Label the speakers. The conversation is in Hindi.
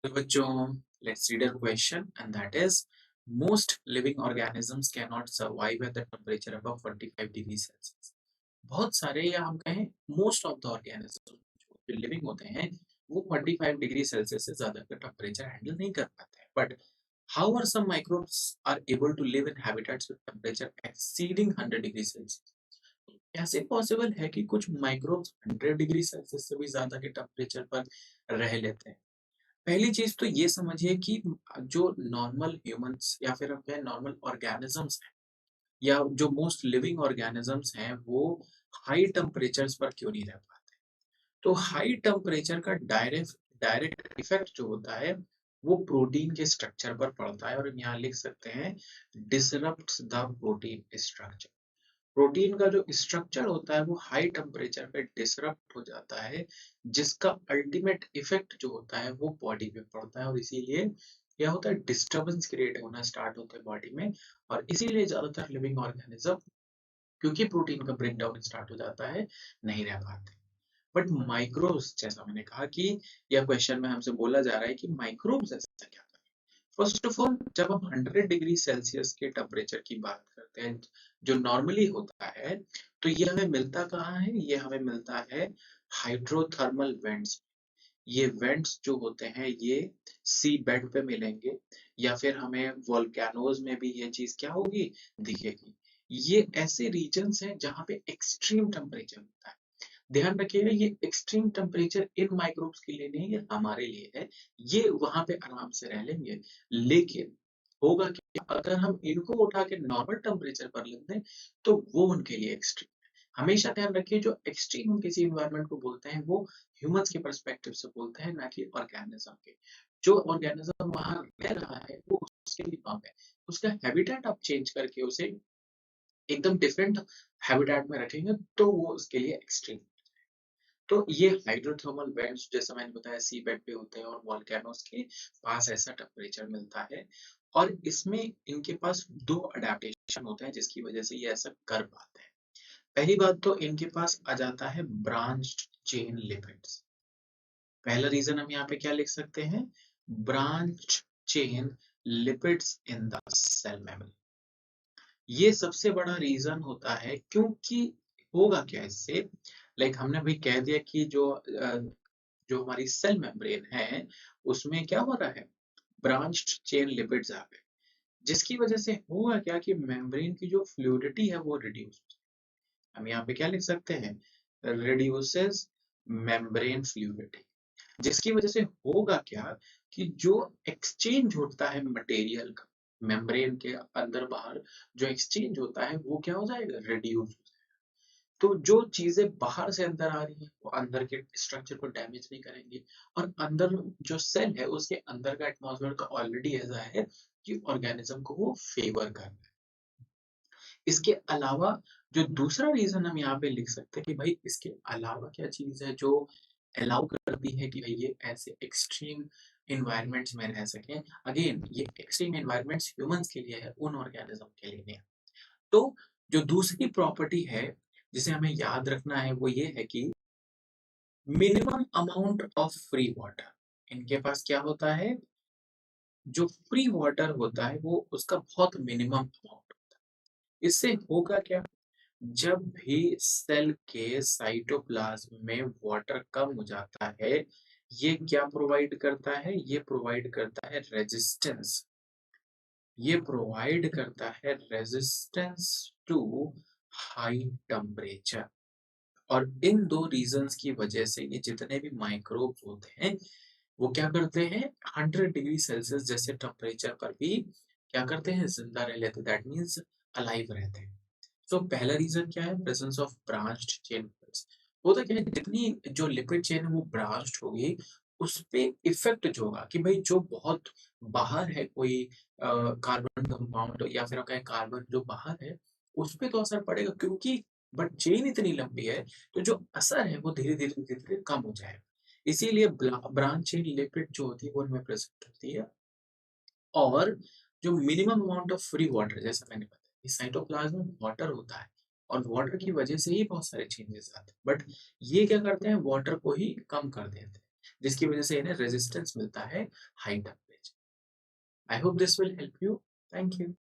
Speaker 1: तो बच्चों, let's read a question and that is most living organisms cannot survive at the temperature above 45 degrees Celsius. बहुत सारे या हम कहें मोस्ट ऑफ द ऑर्गेनिज्म जो लिविंग होते हैं वो 45 डिग्री सेल्सियस से ज्यादा का टेम्परेचर हैंडल नहीं कर पाते हैं but how are some microbes are able to live in habitats with temperature exceeding 100 degree Celsius. कैसे पॉसिबल है कि कुछ माइक्रोब्स 100 डिग्री सेल्सियस से भी ज्यादा के टेम्परेचर पर रह लेते हैं। पहली चीज तो ये समझिए कि जो नॉर्मल ह्यूमंस या फिर हम कहें नॉर्मल ऑर्गेनिजम्स हैं या जो मोस्ट लिविंग ऑर्गेनिजम्स हैं वो हाई टेम्परेचर्स पर क्यों नहीं रह पाते। तो हाई टेम्परेचर का डायरेक्ट डायरेक्ट इफेक्ट जो होता है वो प्रोटीन के स्ट्रक्चर पर पड़ता है और हम यहाँ लिख सकते हैं डिसरप्ट्स द प्रोटीन स्ट्रक्चर। प्रोटीन का जो स्ट्रक्चर होता है वो हाई टेम्परेचर पे डिसरप्ट हो जाता है जिसका अल्टीमेट इफेक्ट जो होता है वो बॉडी पे पड़ता है और इसीलिए क्या होता है डिस्टरबेंस क्रिएट होना स्टार्ट होता है बॉडी में और इसीलिए ज्यादातर लिविंग ऑर्गेनिज्म क्योंकि प्रोटीन का ब्रेक डाउन स्टार्ट हो जाता है नहीं रह पाते। बट माइक्रोब्स जैसा मैंने कहा कि यह क्वेश्चन में हमसे बोला जा रहा है कि माइक्रोब्स ऐसा क्या करें। फर्स्ट ऑफ ऑल जब हम 100 डिग्री सेल्सियस के टेम्परेचर की बात करते हैं जो नॉर्मली होता है तो ये हमें मिलता कहाँ है, ये हमें मिलता है हाइड्रोथर्मल वेंट्स। ये वेंट्स जो होते हैं ये सी बेड पे मिलेंगे या फिर हमें वोल्केनोज में भी ये चीज क्या होगी दिखेगी। ये ऐसे रीजन्स हैं जहाँ पे एक्सट्रीम टेम्परेचर होता है। ध्यान रखिएगा ये एक्सट्रीम टेम्परेचर इन माइक्रोब्स के लिए नहीं, ये हमारे लिए है। ये वहां पे आराम से रह लेंगे लेकिन होगा कि अगर हम इनको उठा के नॉर्मल टेम्परेचर पर रख दें तो वो उनके लिए एक्सट्रीम है। हमेशा ध्यान रखिए जो एक्सट्रीम हम किसी एनवायरनमेंट को बोलते हैं वो ह्यूमंस के पर्सपेक्टिव से बोलते हैं ना कि ऑर्गेनिज्म के। जो ऑर्गेनिज्म वहां रह रहा है वो उसके लिए कम है, उसका हैबिटेट आप चेंज करके उसे एकदम डिफरेंट हैबिटेट में रखेंगे तो वो उसके लिए एक्सट्रीम। तो ये हाइड्रोथर्मल वेंट्स जैसा मैंने बताया सी बेड पे होते हैं और वॉल्केनोस के पास ऐसा टेम्परेचर मिलता है और इसमें इनके पास दो अडेप्टेशन होते हैं जिसकी वजह से ये ऐसा कर पाते हैं। पहली बात तो इनके पास आ जाता है ब्रांच्ड चेन लिपिड्स। पहला रीजन हम यहाँ पे क्या लिख सकते हैं, branch chain lipids in the cell membrane. ये सबसे बड़ा रीजन होता है क्योंकि होगा क्या इससे, लाइक हमने भी कह दिया कि जो हमारी सेल मेम्ब्रेन है उसमें क्या हो रहा है ब्रांच्ड चेन लिपिड्स आ गए जिसकी वजह से होगा क्या कि मेम्ब्रेन की जो फ्लूइडिटी है वो रिड्यूस। हम यहाँ पे क्या लिख सकते हैं, रिड्यूसेस मेम्ब्रेन फ्लूइडिटी। जिसकी वजह से होगा क्या कि जो एक्सचेंज होता है मटेरियल का मेम्ब्रेन के अंदर बाहर जो एक्सचेंज होता है वो क्या हो जाएगा रिड्यूस। तो जो चीजें बाहर से अंदर आ रही हैं वो अंदर के स्ट्रक्चर को डैमेज नहीं करेंगी और अंदर जो सेल है उसके अंदर का एटमॉस्फेयर तो ऑलरेडी ऐसा है कि ऑर्गेनिज्म को वो फेवर कर रहा है। इसके अलावा जो दूसरा रीजन हम यहाँ पे लिख सकते हैं कि भाई इसके अलावा क्या चीज है जो अलाउ करती है कि भाई ये ऐसे एक्सट्रीम इन्वायरमेंट्स में रह सकें। अगेन ये एक्सट्रीम इन्वायरमेंट्स ह्यूमंस के लिए है, उन ऑर्गेनिज्म के लिए नहीं। तो जो दूसरी प्रॉपर्टी है जिसे हमें याद रखना है वो ये है कि minimum amount of free water इनके पास क्या होता है, जो फ्री वाटर होता है वो उसका बहुत मिनिमम अमाउंट। इससे होगा क्या, जब भी सेल के साइटोप्लाज्म में वाटर कम हो जाता है ये क्या प्रोवाइड करता है, ये प्रोवाइड करता है रेजिस्टेंस। ये प्रोवाइड करता है रेजिस्टेंस टू हाई टेम्परेचर। और इन दो रीजंस की वजह से ये जितने भी माइक्रोब्स होते हैं वो क्या करते हैं 100 डिग्री सेल्सियस जैसे टेम्परेचर पर भी क्या करते हैं जिंदा रह लेते, दैट मींस अलाइव रहते हैं। तो पहला रीजन क्या है, presence of branched chain lipids. होता क्या है जितनी जो लिपिड चेन है वो ब्रांच्ड होगी उस पे इफेक्ट जो होगा कि भाई जो बहुत बाहर है कोई कार्बन कंपाउंड या फिर हम कहें कार्बन जो बाहर है उस पे तो असर पड़ेगा क्योंकि बट चेन इतनी लंबी है तो जो असर है वो धीरे धीरे धीरे धीरे कम हो जाएगा। इसीलिए ब्रांच चेन लिपिड जो होती है वो उनमें प्रेजेंट होती है। और जो minimum amount of free water जैसा मैंने बताया कि साइटोप्लाज्म में वाटर होता है और वाटर की वजह से ही बहुत सारे चेंजेस आते हैं बट ये क्या करते हैं वाटर को ही कम कर देते हैं। जिसकी वजह से इन्हें रेजिस्टेंस मिलता है high temperature. I hope this will help you. Thank you.